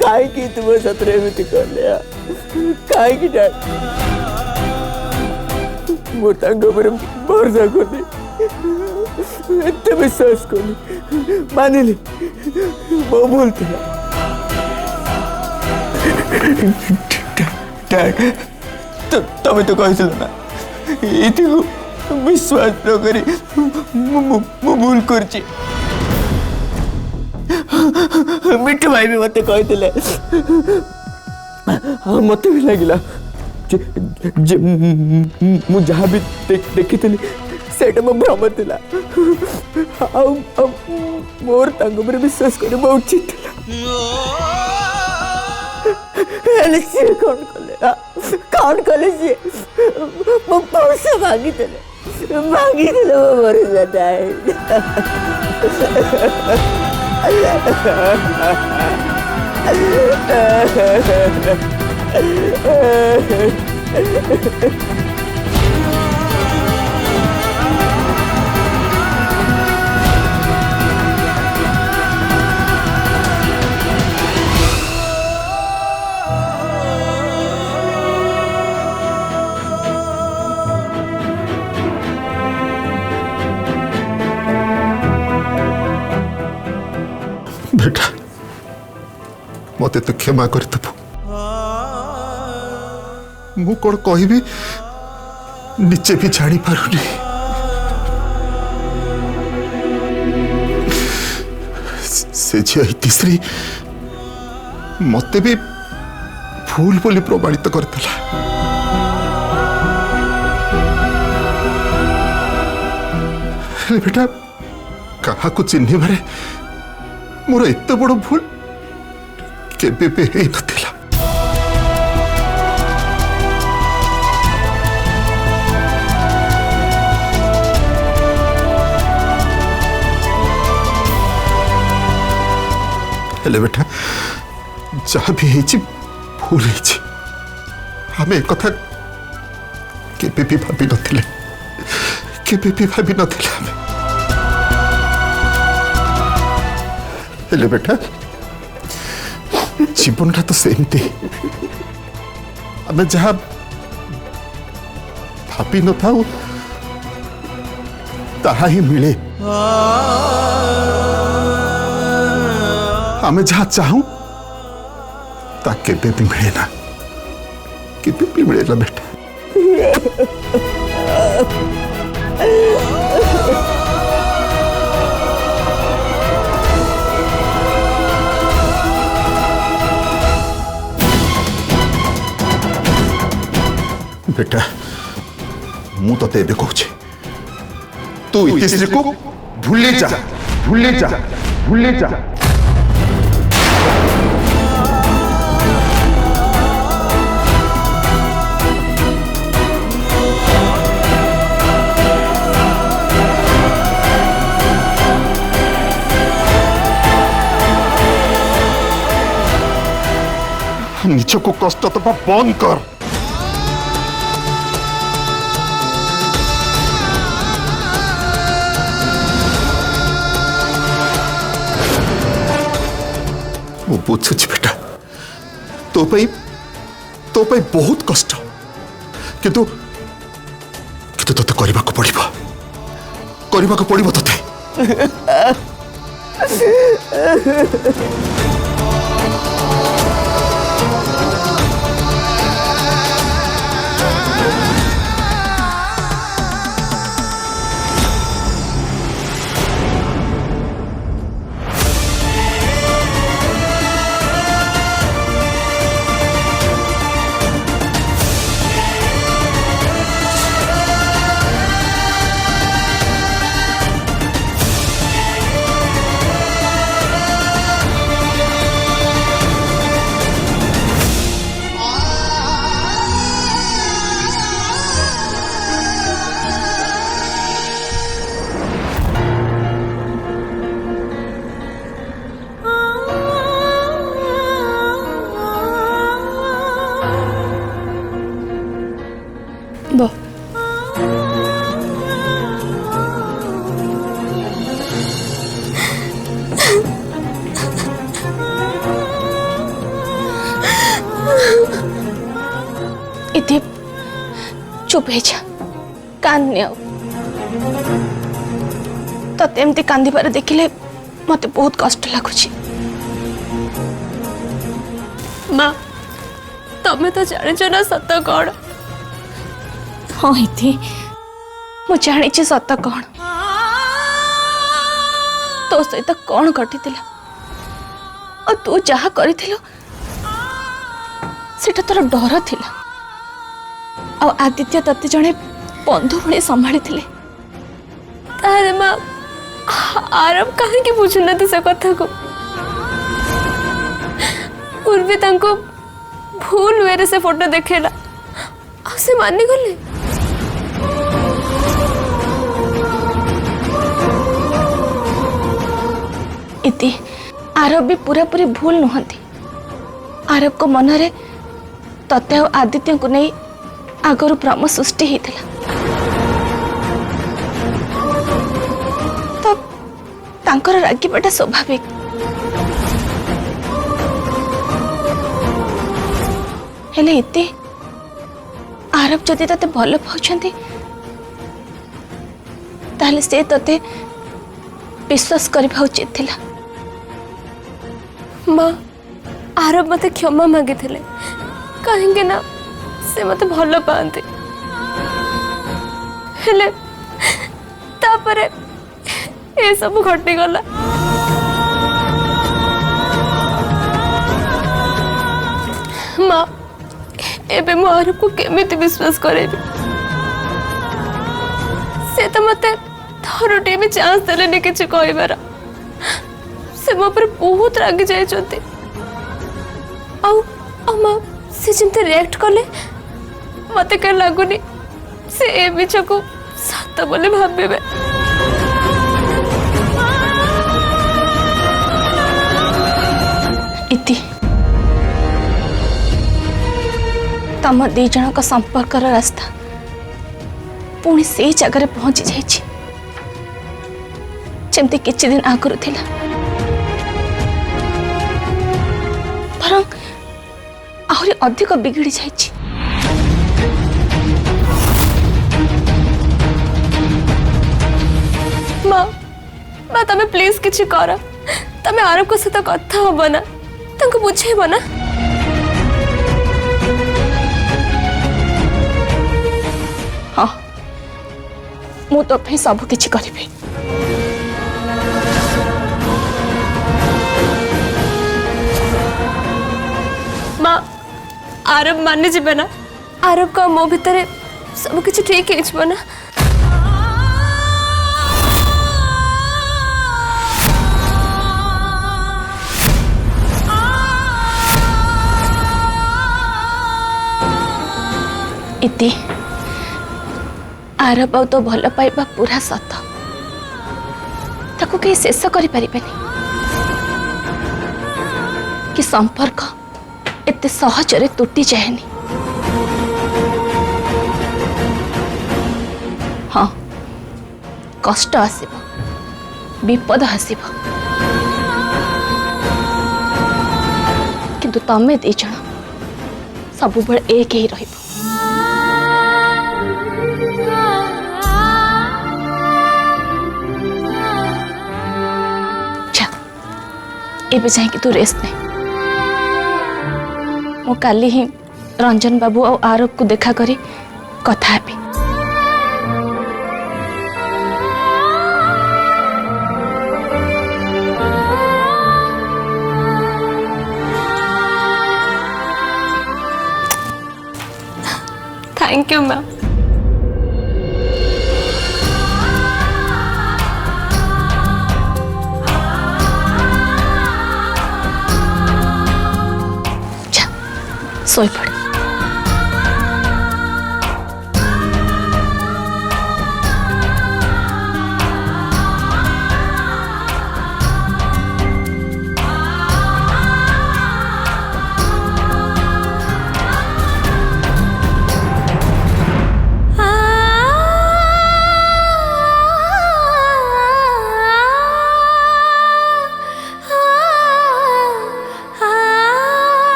काय तुम सतरे एमती कर लिया काय डैड मोर भरोसा कली एत विश्वास कली मानिली मो भूल था डैड तमें तो कही ना ये विश्वास न करी भूल कर मिट्टू भाई भी मत कही मत भी लगिला जहाँ भी देखी से भ्रम था मोर विश्वास कर बहुत उचित सी कौन कले सी मो भरोसा मांगी मो भरोसा बेटा मत तो क्षमा कर मु कौन कहि निचे भी जानी पारुनी से झी तीसरी मत भी भूल बोली प्रमाणित करता बेटा କାହାକୁ ଚିହ୍ନିବାରେ ମୋର ଏତେ ବଡ଼ ଭୁଲ କେବେ ବି ହେଇନଥିଲା। हेले बेटा जहाँ भी है भूल है आम एक कथा केबे भी भाभी नथिले केबे भी भाभी नथिले आमे हेले बेटा जीवन तो सेमती आम जहाँ भाभी न था ताहा ही मिले आम जहाँ चाहूं ता केबे भी मिले ना केबे भी मिले ना बेटा। बेटा मु तो तेबे कहूँ तू इतिश्री को भूले जा भूले जा भूले जा। निज को कष्ट दबा बंद कर। मु बुझुछि बेटा तो बहुत कष्ट किंतु तोते करने को पड़िबो तोते। इति चुप है जा कान्ने तते एमती कांदी देखिले मते बहुत कष्ट लगुच। माँ तमें तो जानिच ना सत कौन। हाँ इति मु जानी सत कौन तो सहित कौन घटी और तू जहाँ करिथिलु सेटा तोर डर थिला आ आदित्य तते जड़े बंधु भले संभाली थिले तारे माँ आरब कहीं बुझुना से कथा को पूर्वी तांको भूल वे से फोटो देखेला से मानी गले। इति आरब भी पूरा पूरी भूल नुहंती। आरब को मनरे तते और आदित्य को नहीं आगरु भ्रम सृष्टि होता तो तांकर रागिबाटा स्वाभाविक। हेले इति आरब जदि तते भल पाउछंती ताले से तते विश्वास करबा उचित थिला। माँ आरब मते क्षमा मांगी थिले कहीं ना से मते भल पाते हेले तापरे ए सब घटी गला। माँ एबे मु आरब को केमिति विश्वास करेबी से तो मते थरुटे भी चांस देले किसी कहबार से मो पर बहुत रागी जाए से जिमते रिएक्ट कले मत कह लगुनि से ए मिछ को सत बोले भाबे। इति तम दी जन का संपर्क रास्ता पुणी से जगह पहुंची जाइए जमती किछि दिन आगुरी थिला बरं आहरी अधिक बिगड़ी जाइए। माँ माँ तमे प्लीज किछि कर तमे आरब को सहित कथा हब ना तांको बुझेब ना। हाँ मु तो पे सब किछि करिबे। माँ आरब माने जीवे ना आरब का मो भितर सब किछि ठीक है ना। इति आरब तो भल पाइबा पूरा सत ताको कहीं शेष करि परिबेनी कि संपर्क एते सहजरे तुटी जाएनी। हाँ कष्ट आसीबो विपद आसीबो किंतु तमे दी जण सब बेले एक ही रहिबो। एबे जाए तू रेस्ट नहीं मु काली ही रंजन बाबू और आरब को देखा करी कथा हेबी। Thank you ma'am. सोई पड़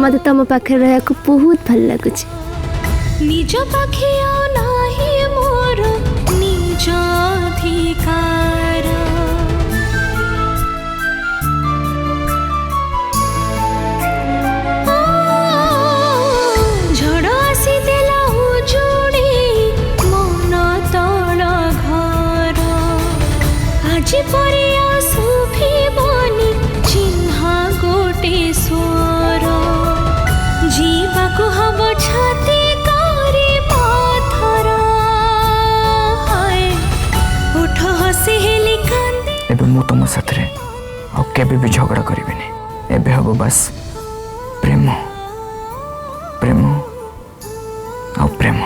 मत तुम पाखे रहा बहुत भल लगुच निज पाखे नाही मोर निज अधिकार झड़ आसी देला उजुड़ी मन तल घर आज परे सुफी बनी चिन्हा गोटे स्वर जीवाको हब छाती कारी पथर हाय उठ हसी हेली कांदे एबे मु तुम साथ रे आ केबे भी झगड़ा करिबेनी एबे हबो बस प्रेम प्रेम आ प्रेम।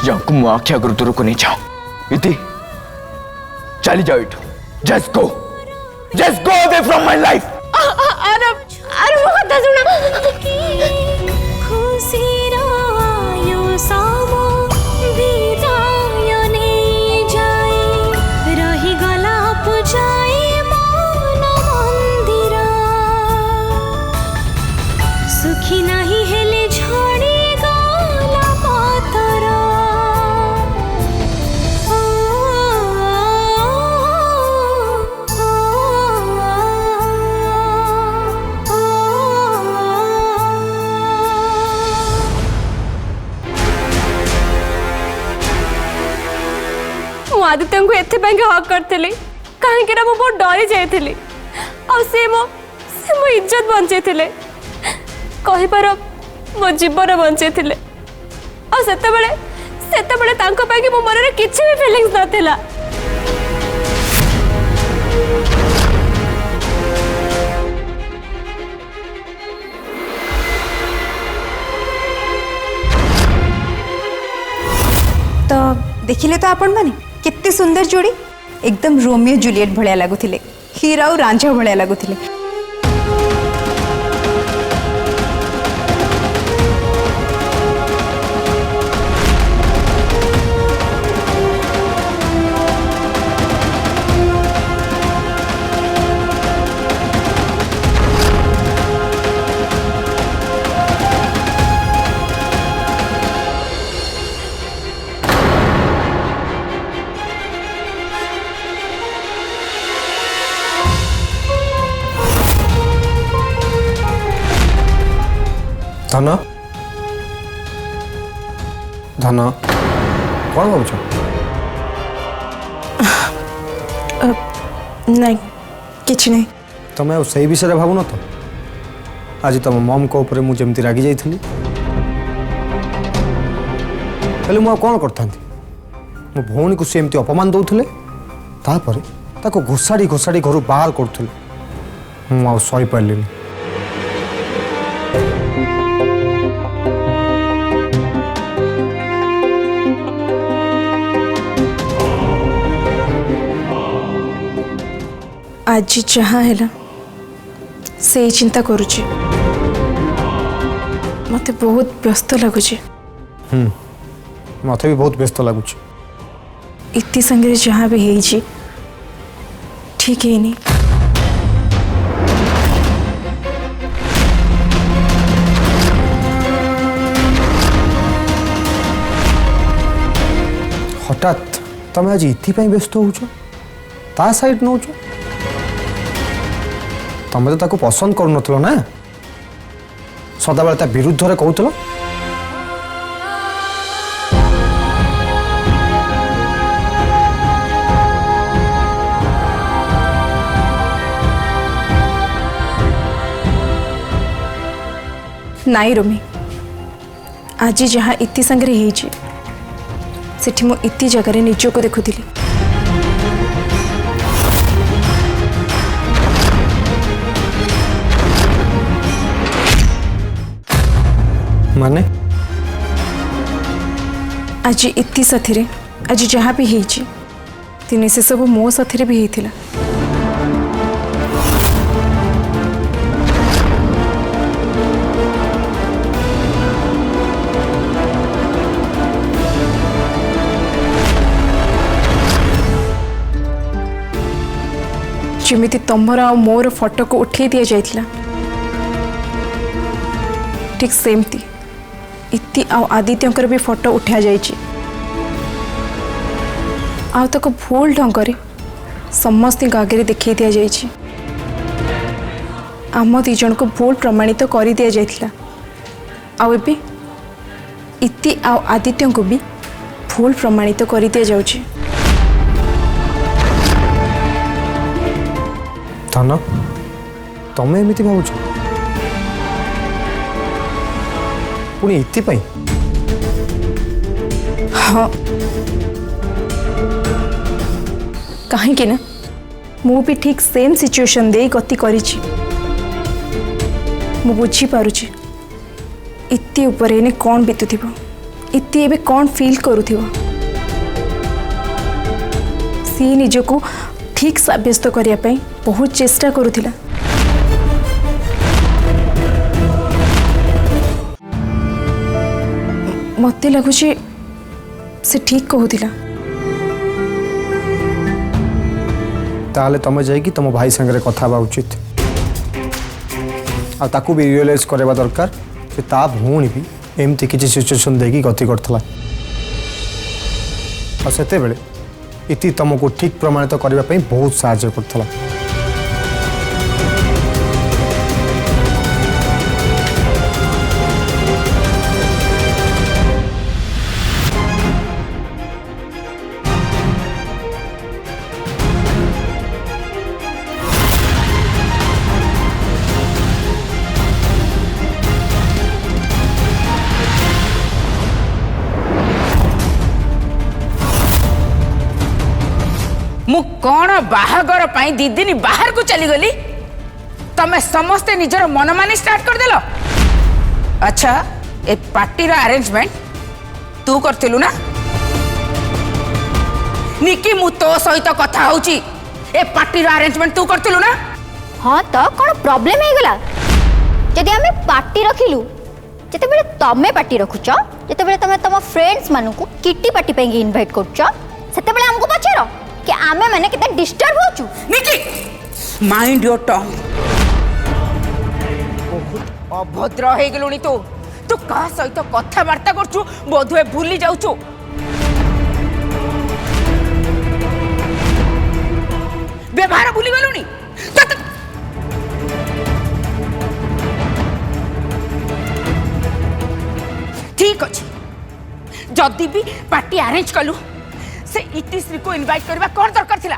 जाऊँ मु आखि आगर दूर को नहीं जाऊँ इति चली जाओ इठू just go Just go away from my life. ଆରବ କଥା ଶୁଣ। खुशीर आयुषम विदाय नहीं जाए रहीगला पूजाए मन मंदिर सुखी नहीं हेले झड़ी गला पतर आदित्य को एथे हक करथिली कहीं ना बहुत डरी जाइथिली और से मो इज्जत बंचेथिले कहिबार मो जीवन बंचेथिले और सेतेबेले तांको पाई मो मन रे किछि भी फीलिंग्स नथिला तो देखिले तो आपण माने कितने सुंदर जोड़ी एकदम रोमियो जूलियट भलिया लागुथिले हीरा और रांझा भलिया लागुथिले धन धन कौन भाव नहीं किछ नहीं तुम्हें से विषय भावुन तो आज तुम मम को ऊपर मुझे रागी जाइली मुझे कौन करता मो भौणी को सी एमती अपमान दौले तापर घोषाड़ी घोषाड़ी घर बाहर करुले मुझे सही पारे आज जहाँ है से चिंता करुची मते बहुत व्यस्त लगुच मत भी बहुत व्यस्त लगुच इति संगे जहाँ भी है ठीक है नहीं हठात तुम आज इथि व्यस्त हो साइड नौ तमें तो ताको पसंद करूनथिलो ना सदाबेले ता विरुद्ध रे कहूथिलो नाई रोमी आज जहाँ इति संगे है सेठी मो इति जगह निज को देखुली माने आज इति साथी आज जहाँ भी है दिने से सब मो साथी भी होता जमीती तमर आ मोर फोटो को उठे दि जाइथिला ठीक सेमती इति आ आदित्य भी फोटो उठा जाइछि आको भूल ढंग समस्त आगे देखा दि जाइछि आम दी जन को भूल प्रमाणित कर दि जाइथिला आउ इति आ आदित्य को भी भूल प्रमाणित कर दि जाउछि धन तमें एमती भावुच पुणी इति हाँ कहीं ना मु भी ठीक सेम सिचुएशन दे गति करिछि मु बुझी पारुछि इति ऊपर एने कौन बीतुथिबो इति एबे कौन फील करुथिबो सी निजको ठीक सब्यस्त करने बहुत चेष्टा करुथिला। मते लगुच से ठीक कहूला। ताले तुम जाइए तुम भाई संगे कथा हवा उचित आकू भी रियलाइज करवा दरकार से ता भौणी भी एमती किसी सिचुएशन देखी गति करथला और सेते बेले इति तुमको ठीक प्रमाणित करने पे बहुत साहाय्य करथला। मु कौन बाहागर पाई दी दिन बाहर को चली गली तमे समस्ते निजर मन मानी स्टार्ट कर देलो। अच्छा ए पार्टी रा अरेंजमेंट तू करथिलु ना निकी मु तो सहित कथा होउची ए पार्टी रा अरेंजमेंट तू करथिलु ना। हाँ तो कौन प्रॉब्लम है गला जदि हमें पार्टी रखिलु जते बेले तमे पार्टी रखुच जते बेले तमे तम फ्रेंड्स मानु को किटी पार्टी पे इनवाइट करछ सेते बेले हमको पछेरो कि आमे माने कितना डिस्टर्ब होचु। निकी माइंड योर टंग बहुत अभद्र हे गेलुनी तू का सहित कथा वार्ता करछु बोधुए भूली जाउछु। व्यवहार भूली गलुनी ठीक अछि जदि भी पार्टी अरेंज कलु से इतिश्री को इनवाइट करबा कौन दरकार थिला।